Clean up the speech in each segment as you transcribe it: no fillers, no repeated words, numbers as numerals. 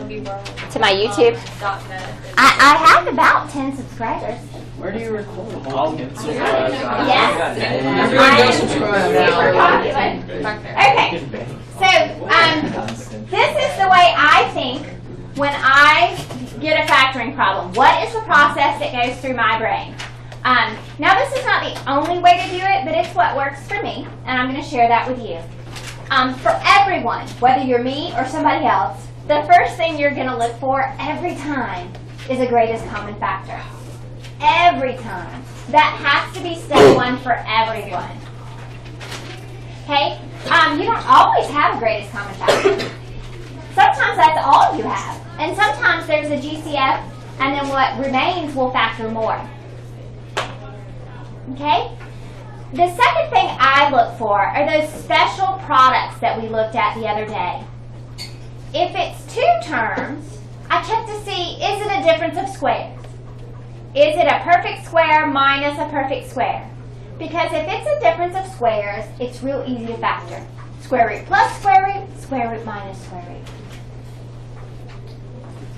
To my YouTube. I have about 10 subscribers. Where do you record? Yes. Everyone go subscribe now. Okay. So this is the way I think when I get a factoring problem. What is the process that goes through my brain? Now this is not the only way to do it, but it's what works for me, and I'm going to share that with you. For everyone, whether you're me or somebody else, the first thing you're going to look for every time is a greatest common factor. Every time. That has to be step one for everyone. Okay? You don't always have a greatest common factor. Sometimes that's all you have. And sometimes there's a GCF, and then what remains will factor more. Okay? The second thing I look for are those special products that we looked at the other day. If it's two terms, I check to see, is it a difference of squares? Is it a perfect square minus a perfect square? Because if it's a difference of squares, it's real easy to factor. Square root plus square root minus square root.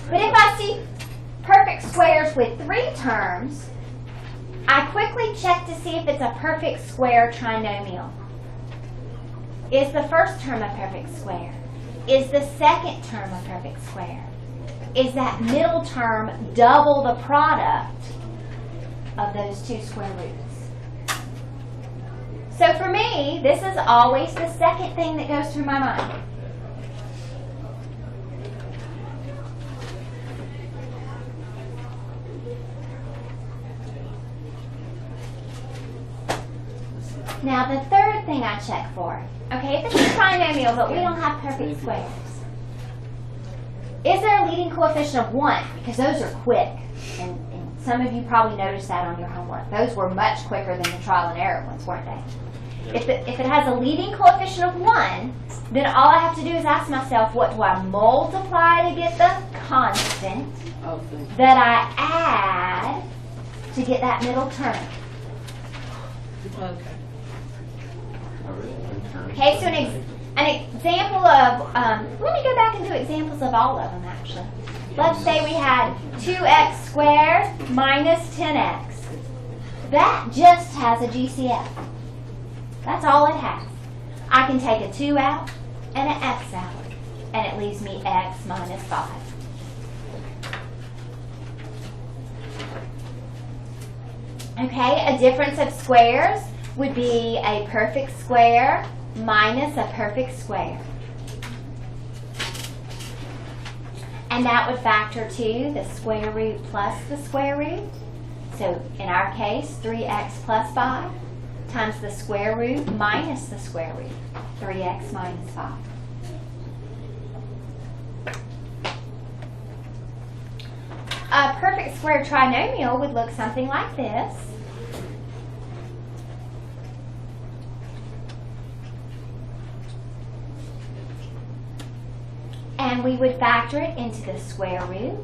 But if I see perfect squares with three terms, I quickly check to see if it's a perfect square trinomial. Is the first term a perfect square? Is the second term a perfect square? Is that middle term double the product of those two square roots? So for me, this is always the second thing that goes through my mind. Now the third thing I check for, okay, if it's a trinomial but we don't have perfect squares, is there a leading coefficient of 1? Because those are quick, and some of you probably noticed that on your homework. Those were much quicker than the trial and error ones, weren't they? If it has a leading coefficient of 1, then all I have to do is ask myself, what do I multiply to get the constant that I add to get that middle term? Okay, so an example of, let me go back and do examples of all of them actually. Let's say we had 2x squared minus 10x. That just has a GCF. That's all it has. I can take a 2 out and an x out, and it leaves me x minus 5. Okay, a difference of squares would be a perfect square minus a perfect square. And that would factor to the square root plus the square root. So in our case, 3x plus 5 times the square root minus the square root, 3x minus 5. A perfect square trinomial would look something like this. And we would factor it into the square root,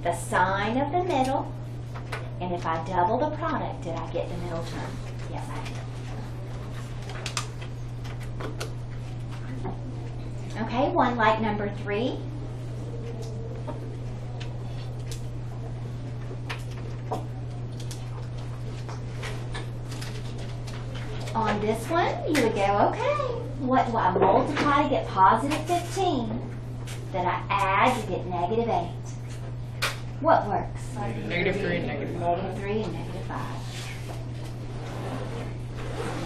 the sign of the middle, and if I double the product, did I get the middle term? Yes, I did. Okay, one like number 3. On this one, you would go, okay, what do I multiply to get positive 15? That I add to get negative 8. What works? Negative 3 and negative 5. Negative 3 and negative 5.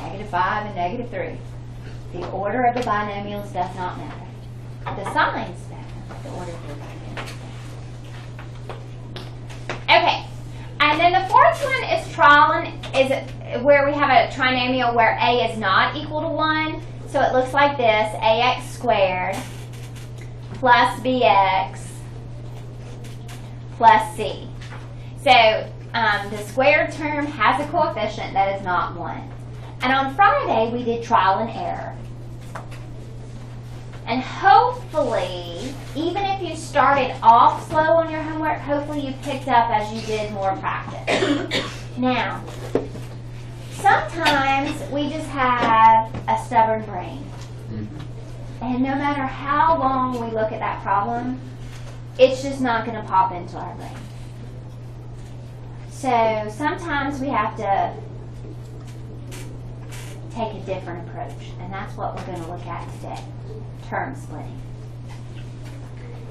Negative 5 and negative 3. The order of the binomials does not matter. The signs matter. The order of the binomials. Okay. And then the fourth one is where we have a trinomial where a is not equal to 1. So it looks like this, ax squared plus bx plus c. So the squared term has a coefficient that is not 1. And on Friday, we did trial and error. And hopefully, even if you started off slow on your homework, hopefully you picked up as you did more practice. Now, sometimes we just have a stubborn brain. And no matter how long we look at that problem, it's just not going to pop into our brain. So sometimes we have to take a different approach, and that's what we're going to look at today, term splitting.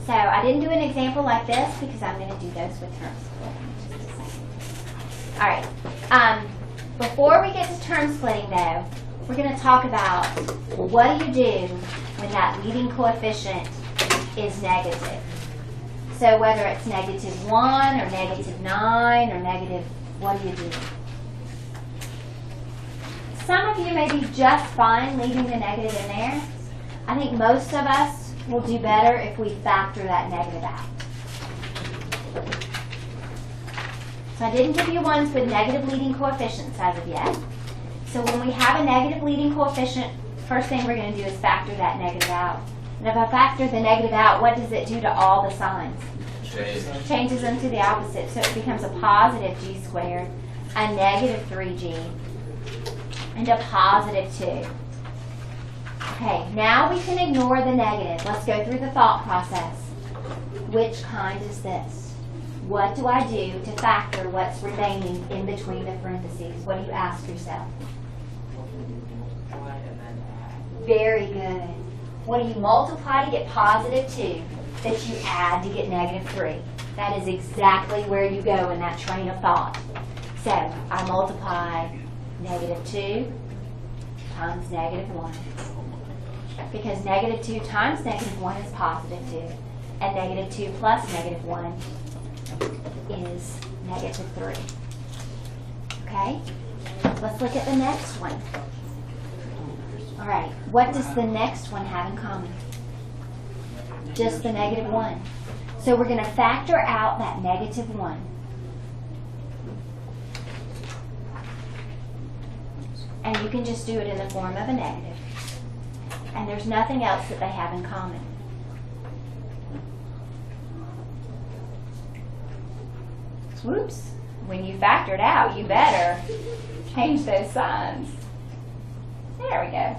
So I didn't do an example like this because I'm going to do those with term splitting in just a second. All right. Before we get to term splitting, though, we're going to talk about, well, what do you do when that leading coefficient is negative? So whether it's -1 or -9 or negative, what do you do? Some of you may be just fine leaving the negative in there. I think most of us will do better if we factor that negative out. So I didn't give you ones with negative leading coefficients as of yet. So when we have a negative leading coefficient, first thing we're going to do is factor that negative out. And if I factor the negative out, what does it do to all the signs? Changes them to the opposite. So it becomes a positive g squared, a negative 3g, and a positive 2. Okay, now we can ignore the negative. Let's go through the thought process. Which kind is this? What do I do to factor what's remaining in between the parentheses? What do you ask yourself? Very good. What do you multiply to get positive 2 that you add to get negative 3? That is exactly where you go in that train of thought. So I multiply negative 2 times negative 1. Because negative 2 times negative 1 is positive 2. And negative 2 plus negative 1 is negative 3. Okay? Let's look at the next one. All right, what does the next one have in common? Just the negative 1. So we're going to factor out that negative 1. And you can just do it in the form of a negative. And there's nothing else that they have in common. Whoops. When you factor it out, you better change those signs. There we go.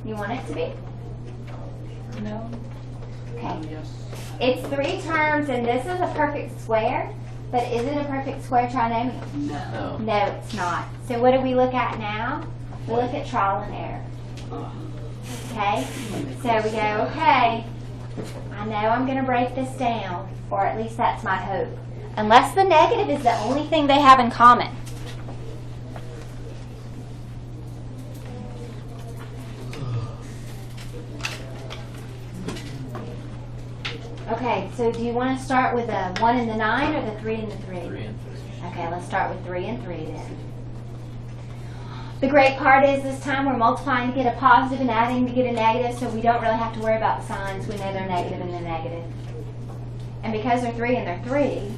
You want it to be? No. Okay. Yes. It's 3 terms, and this is a perfect square, but is it a perfect square trinomial? No. No, it's not. So what do we look at now? We look at trial and error. Okay? So we go, okay, I know I'm going to break this down, or at least that's my hope. Unless the negative is the only thing they have in common. Okay, so do you want to start with the 1 and the 9 or the 3 and the 3? 3 and 3. Okay, let's start with 3 and 3 then. The great part is this time we're multiplying to get a positive and adding to get a negative, so we don't really have to worry about the signs. We know they're negative and they're negative. And because they're 3 and they're 3,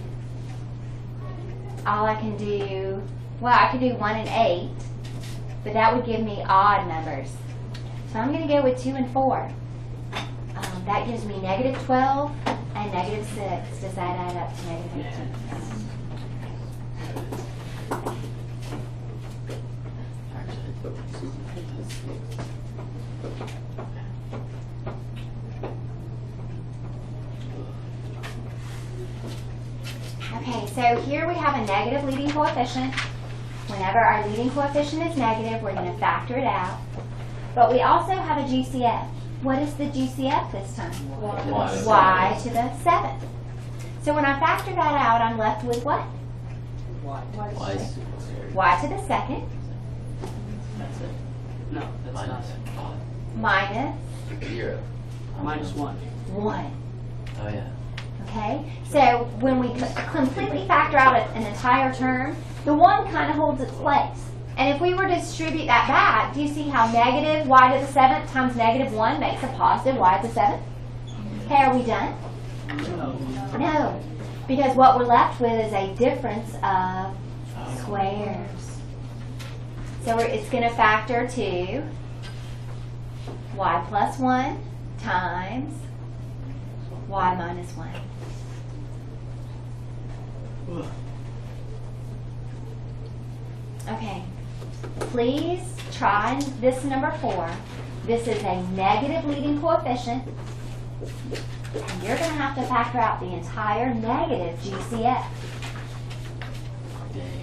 all I can do, well, I could do 1 and 8, but that would give me odd numbers. So I'm going to go with 2 and 4. That gives me negative 12 and negative 6. Does that add up to negative 18? Okay, so here we have a negative leading coefficient. Whenever our leading coefficient is negative, we're going to factor it out. But we also have a GCF. What is the GCF this time? Y to the 7th. So when I factor that out, I'm left with what? Y to the 2nd. That's it. No, that's not it. Minus 0. Minus 1. 1. Oh yeah. Okay? So when we completely factor out an entire term, the 1 kind of holds its place. And if we were to distribute that back, do you see how negative y to the 7th times negative 1 makes a positive y to the 7th? Okay, are we done? No. Because what we're left with is a difference of squares. So it's going to factor to, y plus 1 times y minus 1. Okay, please try this number 4. This is a negative leading coefficient. And you're going to have to factor out the entire negative GCF. Dang.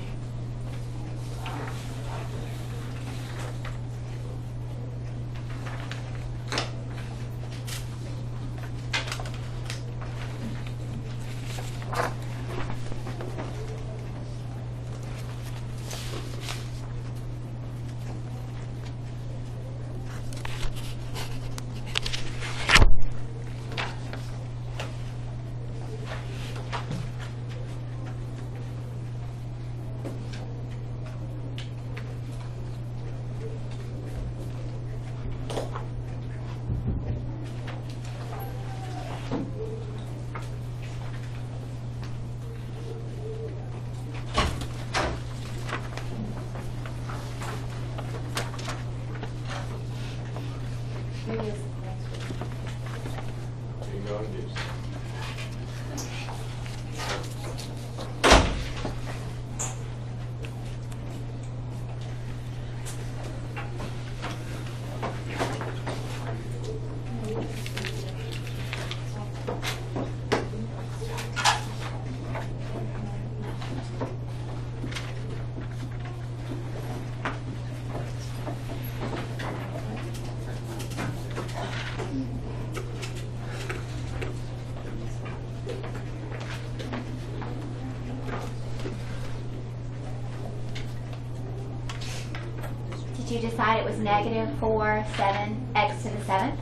Did you decide it was negative 4, 7, x to the 7th?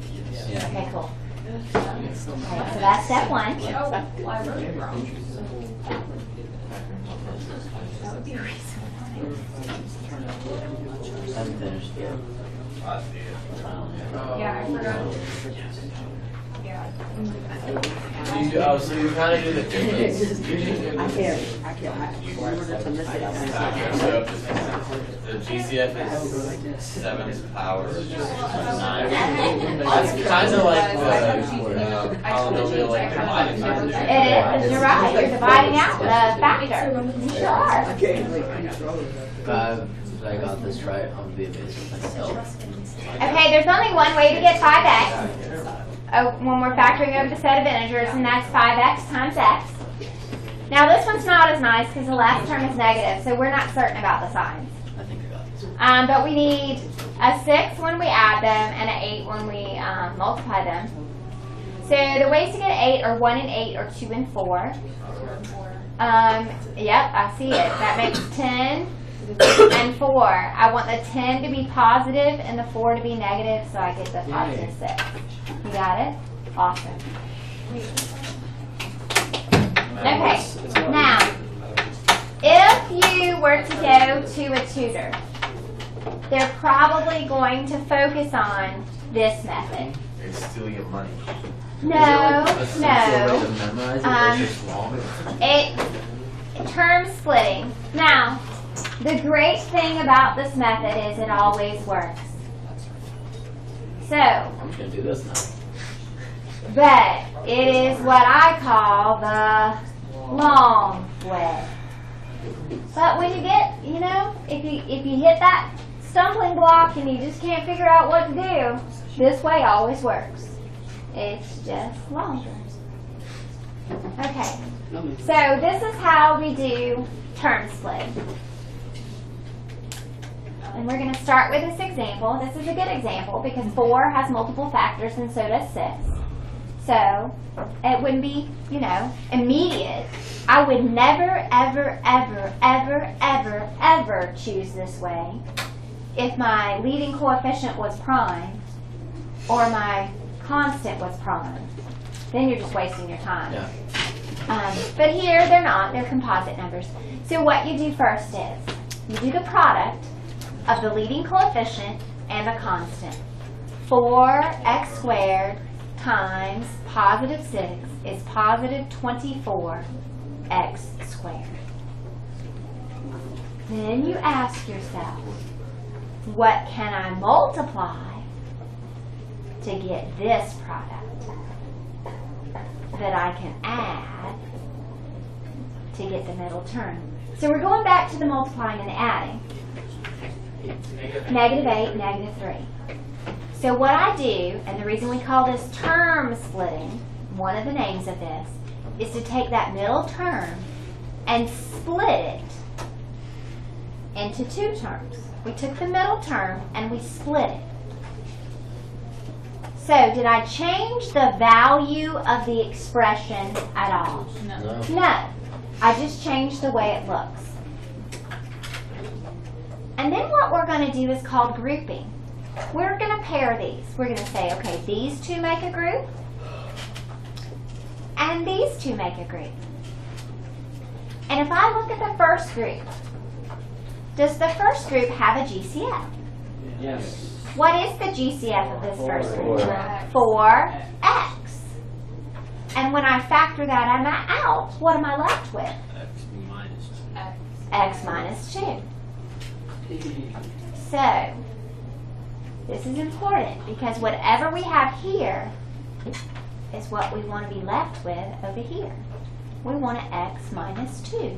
Yeah. Okay, cool. Okay, so that's step 1. Haven't finished yet. Yeah, I forgot. Oh, so you kind of do the difference. So the GCF is 7 to the power 9. That's kind of like the polynomial, like dividing factor. It is, you're right, you're dividing out the factor. You sure are. If I got this right, I'm gonna be amazed with myself. Okay, there's only one way to get 5x. When we're factoring over the set of integers, and that's 5x times x. Now this one's not as nice because the last term is negative, so we're not certain about the signs. I think I got this. But we need a 6 when we add them and an 8 when we multiply them. So the ways to get 8 are 1 and 8 or 2 and 4. Yep, I see it. That makes 10 and 4. I want the 10 to be positive and the 4 to be negative, so I get the positive 6. You got it? Awesome. Okay, now, if you were to go to a tutor, they're probably going to focus on this method. They steal your money. No, Is there a no. way to memorize it, or is it just long? Term splitting. Now, the great thing about this method is it always works. So, I'm just gonna do this now. but it is what I call the long way. But when you get, if you hit that stumbling block and you just can't figure out what to do, this way always works. It's just longer. Okay, so this is how we do term splitting. And we're going to start with this example. This is a good example because 4 has multiple factors and so does 6. So it wouldn't be, immediate. I would never, ever, ever, ever, ever, ever choose this way if my leading coefficient was prime or my constant was prime. Then you're just wasting your time. Yeah. But here they're not. They're composite numbers. So what you do first is you do the product of the leading coefficient and the constant. 4x squared times positive 6 is positive 24x squared. Then you ask yourself, what can I multiply to get this product that I can add to get the middle term. So we're going back to the multiplying and the adding. Negative 8, negative 3. So what I do, and the reason we call this term splitting, one of the names of this, is to take that middle term and split it into two terms. We took the middle term and we split it. So did I change the value of the expression at all? No. No. I just changed the way it looks. And then what we're going to do is called grouping. We're going to pair these. We're going to say, okay, these two make a group, and these two make a group. And if I look at the first group, does the first group have a GCF? Yes. What is the GCF of this first group? 4. 4x. And when I factor that out, what am I left with? X minus 2. So, this is important because whatever we have here is what we want to be left with over here. We want an x minus 2.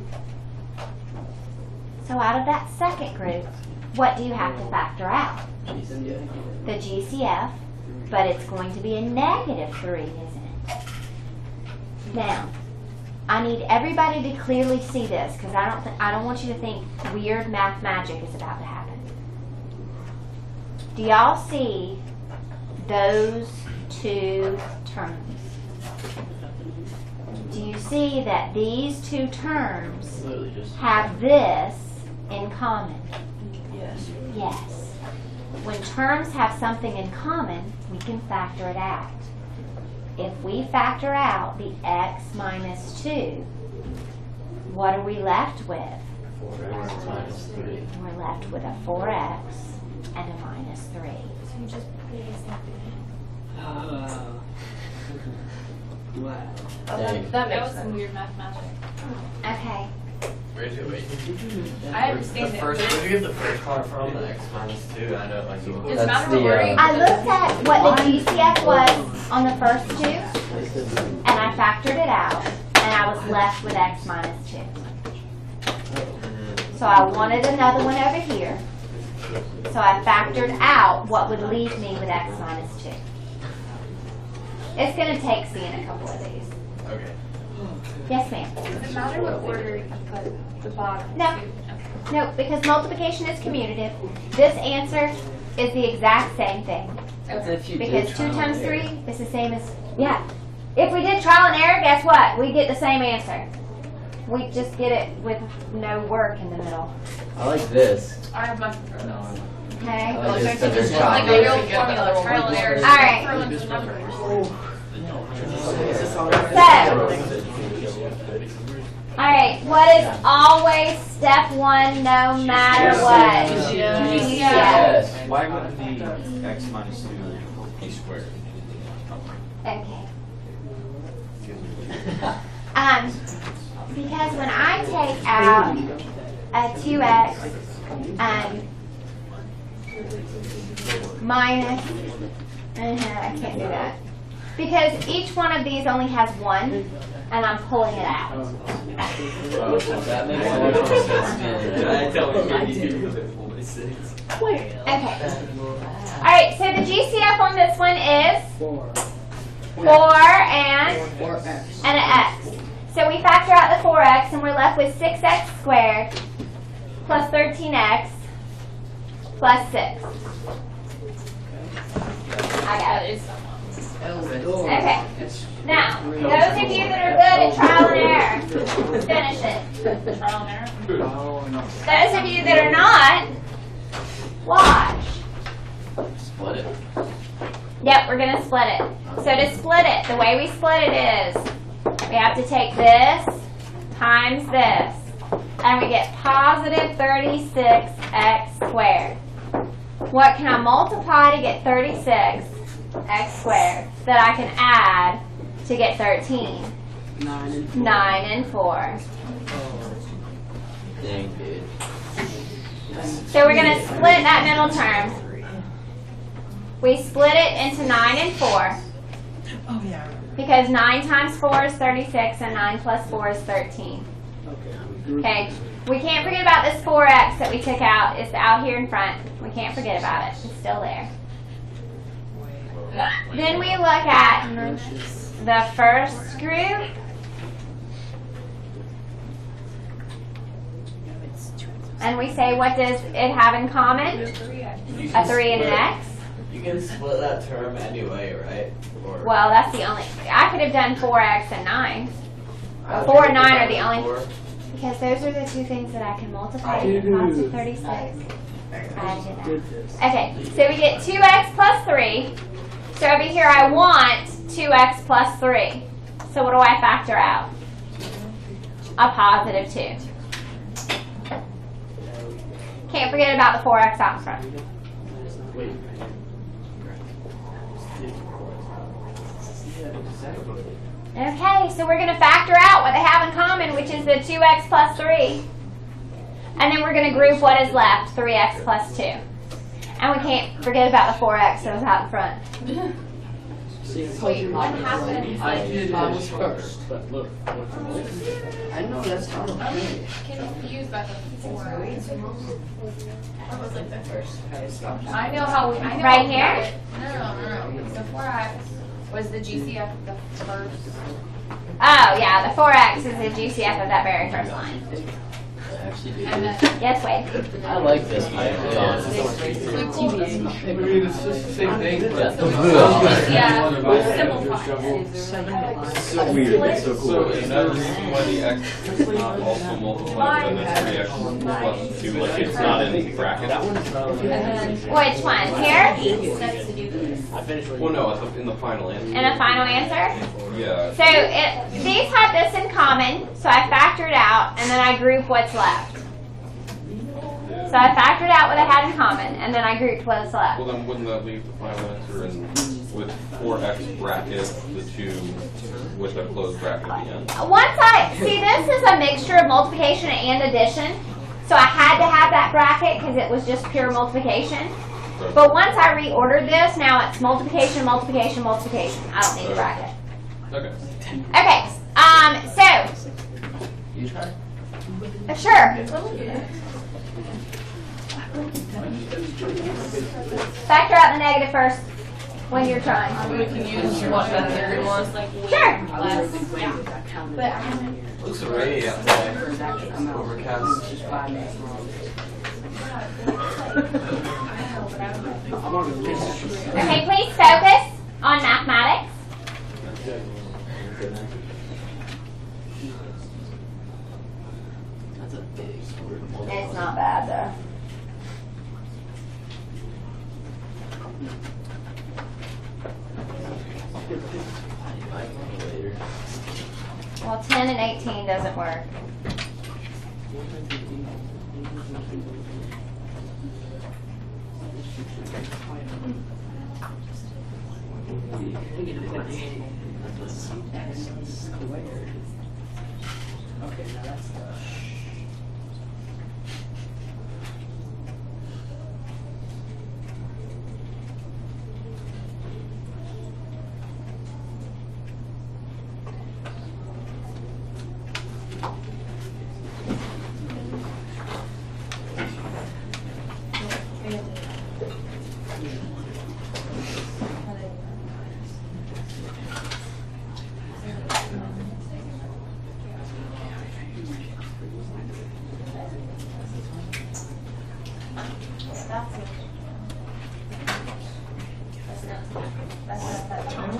So out of that second group, what do you have to factor out? The GCF, but it's going to be a negative 3, isn't it? Now, I need everybody to clearly see this because I don't want you to think weird math magic is about to happen. Do y'all see those two terms? Do you see that these two terms have this in common? Yes. Yes. When terms have something in common, we can factor it out. If we factor out the x minus 2, what are we left with? 4x minus 3. We're left with a 4x and a minus 3. So you just put it as that. Wow. Oh, that was some weird math magic. Okay. Where'd you wait? I understand The it. first, where'd you get the first part from? The x minus 2? I know, like, you. It's not a worry. I looked at what the GCF was on the first two, and I factored it out, and I was left with x minus 2. So I wanted another one over here. So I factored out what would leave me with x minus 2. It's going to take seeing a couple of these. Okay. Yes, ma'am. Does it matter what order you put the bottom? No. No, because multiplication is commutative. This answer is the exact same thing. Because 2 times 3 is the same as, yeah. If we did trial and error, guess what? We get the same answer. We just get it with no work in the middle. I like this. I much prefer this. Okay? I like this because there's Like a chocolate. real formula, trial and error. All right. Throw in some numbers. So, alright, what is always step 1 no matter what? Yeah. Yes. Why wouldn't the x minus 2 be squared? Okay. Because when I take out a 2x minus, I can't do that. Because each one of these only has 1, and I'm pulling it out. Oh, that makes more sense. Okay. Alright, so the GCF on this one is 4 and an x. So we factor out the 4x, and we're left with 6x squared plus 13x plus 6. I got it. Okay. Now, those of you that are good at trial and error, finish it. Trial and error. Those of you that are not, watch. Split it. Yep, we're going to split it. So to split it, the way we split it is, we have to take this times this, and we get positive 36x squared. What can I multiply to get 36x squared that I can add to get 13? 9 and 4. Dang, dude. So we're going to split that middle term. we split it into 9 and 4. Oh, yeah. Because 9 times 4 is 36 and 9 plus 4 is 13. Okay, we can't forget about this 4x that we took out. It's out here in front. We can't forget about it. It's still there. Then we look at the first group. And we say, what does it have in common? A 3 and an x. You can split that term anyway, right? Or Well, that's the only. I could have done 4x and 9. 4 and 9 are the only. Because those are the two things that I can multiply to the cost of 36. I did that. Okay, so we get 2x plus 3. So over here I want 2x plus 3. So what do I factor out? A positive 2. Can't forget about the 4x out in front. Okay, so we're going to factor out what they have in common, which is the 2x plus 3. And then we're going to group what is left, 3x plus 2. And we can't forget about the 4x that was out in front. Wait, what happened? I did was first, but look. I know that's how I'm confused by the 4. That was like the first. I know how we. I know Right how we here? got it. No. The 4x was the GCF of the first. Oh, yeah, the 4x is the GCF of that very first line. And then Yes, Wade? I like this. the cool. It's just the same thing. Yeah. Simplify. So weird, it's so So cool. is that the reason why the x also multiplies by the 3x plus 2, like it's not in the bracket? Which one? Here? Steps to do this. Well, no, in the final answer. And a final answer? Yeah. So these have this in common, so I factored out, and then I group what's left. So I factored out what I had in common, and then I grouped what's left. Well, then wouldn't that leave the final answer in with 4x bracket, the 2 with a closed bracket at the end? Once I, see, this is a mixture of multiplication and addition, so I had to have that bracket because it was just pure multiplication. But once I reordered this, now it's multiplication, multiplication, multiplication. I don't need a bracket. Okay. Okay, so, You try? sure. Factor out the negative first when you're trying. We can use what the third one. Sure. Less. But Looks rainy outside. Overcast. Okay, please focus on mathematics. It's not bad though. Well, 10 and 18 doesn't work. Okay, now that's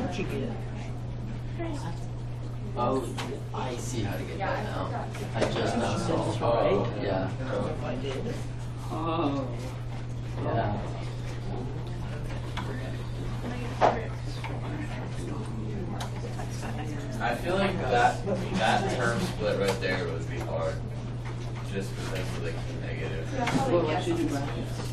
what you get. Oh, I see how to get that now. I just now saw. Yeah. Oh. Yeah. I feel like that term split right there would be hard, just because of like the negative. Well, what you do brackets?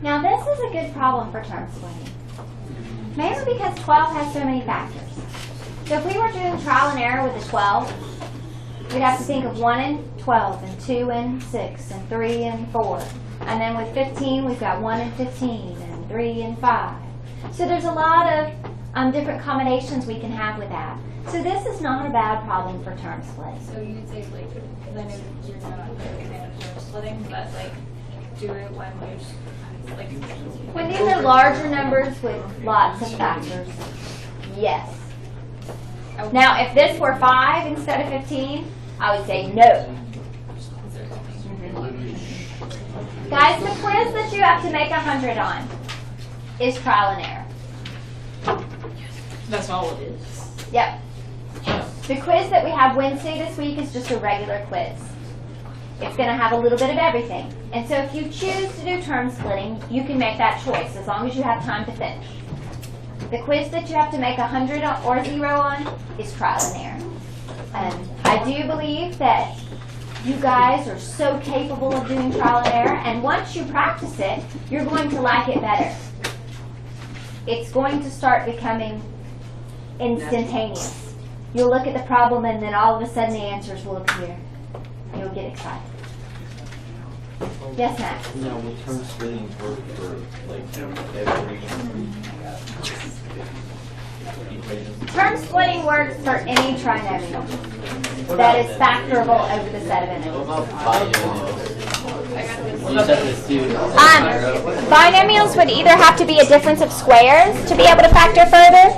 Now this is a good problem for term splitting. Mainly because 12 has so many factors. So if we were doing trial and error with the 12, we'd have to think of 1 and 12, and 2 and 6, and 3 and 4. And then with 15, we've got 1 and 15, and 3 and 5. So there's a lot of different combinations we can have with that. So this is not a bad problem for term splitting. So you'd say, like, because I know you're not really a fan of term splitting, but like, do it when there's like. When these are larger numbers with lots of factors, yes. Now, if this were 5 instead of 15, I would say no. Guys, the quiz that you have to make 100 on is trial and error. That's all it is. Yep. The quiz that we have Wednesday this week is just a regular quiz. It's going to have a little bit of everything. And so if you choose to do term splitting, you can make that choice as long as you have time to finish. The quiz that you have to make 100 or 0 on is trial and error. And I do believe that you guys are so capable of doing trial and error, and once you practice it, you're going to like it better. It's going to start becoming instantaneous. You'll look at the problem and then all of a sudden the answers will appear. You'll get excited. Yes, Matt? Now, will term splitting work for like every equation? Term splitting works for any trinomial that is factorable over the set of integers. What about binomials? You said this too. Binomials would either have to be a difference of squares to be able to factor further,